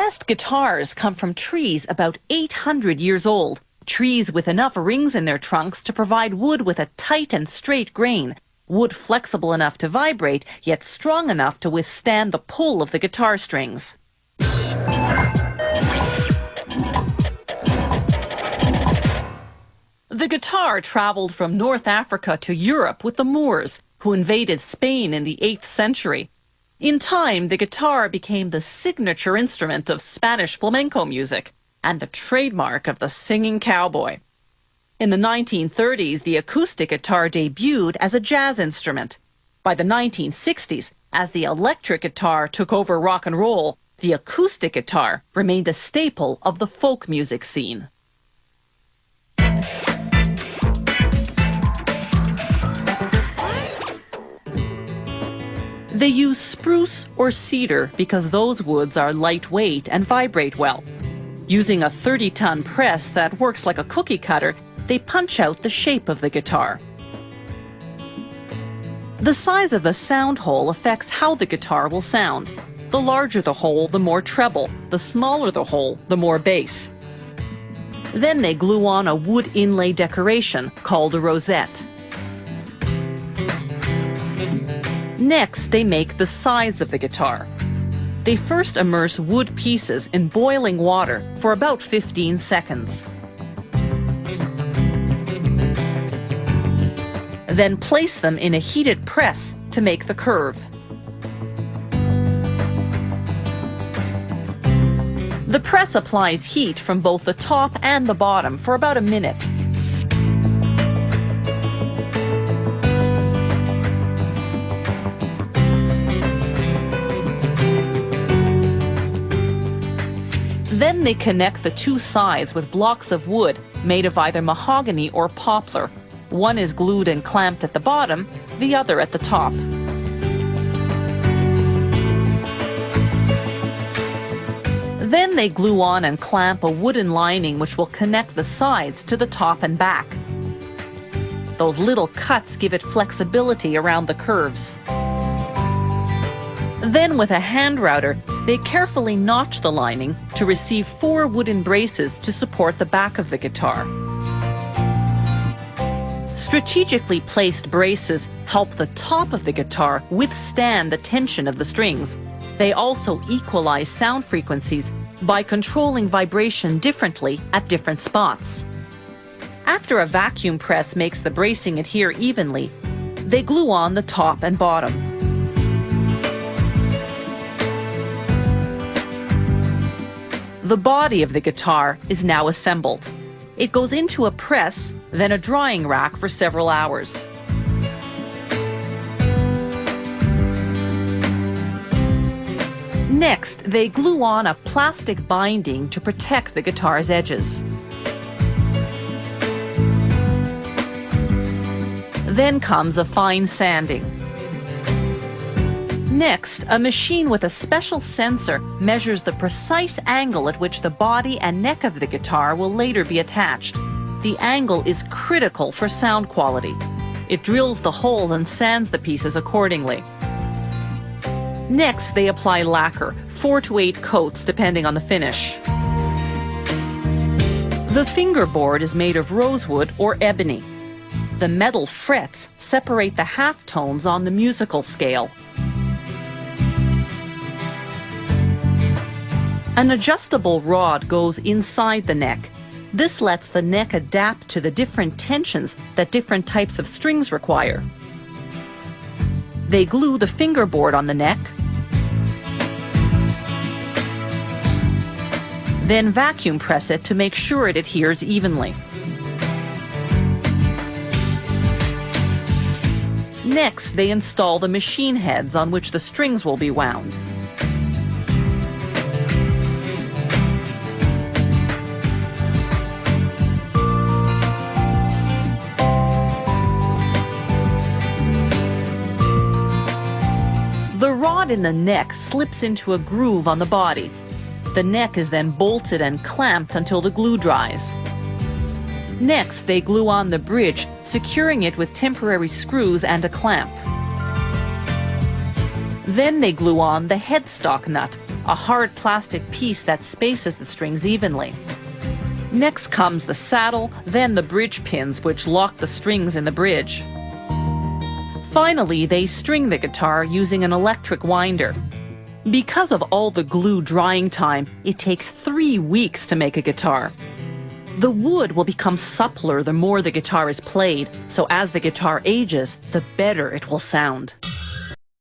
best guitars come from trees about 800 years old, trees with enough rings in their trunks to provide wood with a tight and straight grain, wood flexible enough to vibrate, yet strong enough to withstand the pull of the guitar strings. The guitar traveled from North Africa to Europe with the Moors, who invaded Spain in the 8th century. In time, the guitar became the signature instrument of Spanish flamenco music and the trademark of the singing cowboy. In the 1930s, the acoustic guitar debuted as a jazz instrument. By the 1960s, as the electric guitar took over rock and roll, the acoustic guitar remained a staple of the folk music scene. They use spruce or cedar because those woods are lightweight and vibrate well. Using a 30-ton press that works like a cookie cutter, they punch out the shape of the guitar. The size of the sound hole affects how the guitar will sound. The larger the hole, the more treble. The smaller the hole, the more bass. Then they glue on a wood inlay decoration called a rosette. Next, they make the sides of the guitar. They first immerse wood pieces in boiling water for about 15 seconds. Then place them in a heated press to make the curve. The press applies heat from both the top and the bottom for about a minute. Then they connect the two sides with blocks of wood made of either mahogany or poplar. One is glued and clamped at the bottom, the other at the top. Then they glue on and clamp a wooden lining which will connect the sides to the top and back. Those little cuts give it flexibility around the curves. Then with a hand router, they carefully notch the lining to receive 4 wooden braces to support the back of the guitar. Strategically placed braces help the top of the guitar withstand the tension of the strings. They also equalize sound frequencies by controlling vibration differently at different spots. After a vacuum press makes the bracing adhere evenly, they glue on the top and bottom. The body of the guitar is now assembled. It goes into a press, then a drying rack for several hours. Next, they glue on a plastic binding to protect the guitar's edges. Then comes a fine sanding. Next, a machine with a special sensor measures the precise angle at which the body and neck of the guitar will later be attached. The angle is critical for sound quality. It drills the holes and sands the pieces accordingly. Next, they apply lacquer, 4 to 8 coats depending on the finish. The fingerboard is made of rosewood or ebony. The metal frets separate the halftones on the musical scale. An adjustable rod goes inside the neck. This lets the neck adapt to the different tensions that different types of strings require. They glue the fingerboard on the neck, then vacuum press it to make sure it adheres evenly. Next, they install the machine heads on which the strings will be wound. The rod in the neck slips into a groove on the body. The neck is then bolted and clamped until the glue dries. Next, they glue on the bridge, securing it with temporary screws and a clamp. Then they glue on the headstock nut, a hard plastic piece that spaces the strings evenly. Next comes the saddle, then the bridge pins which lock the strings in the bridge. Finally, they string the guitar using an electric winder. Because of all the glue drying time, it takes 3 weeks to make a guitar. The wood will become suppler the more the guitar is played, so as the guitar ages, the better it will sound.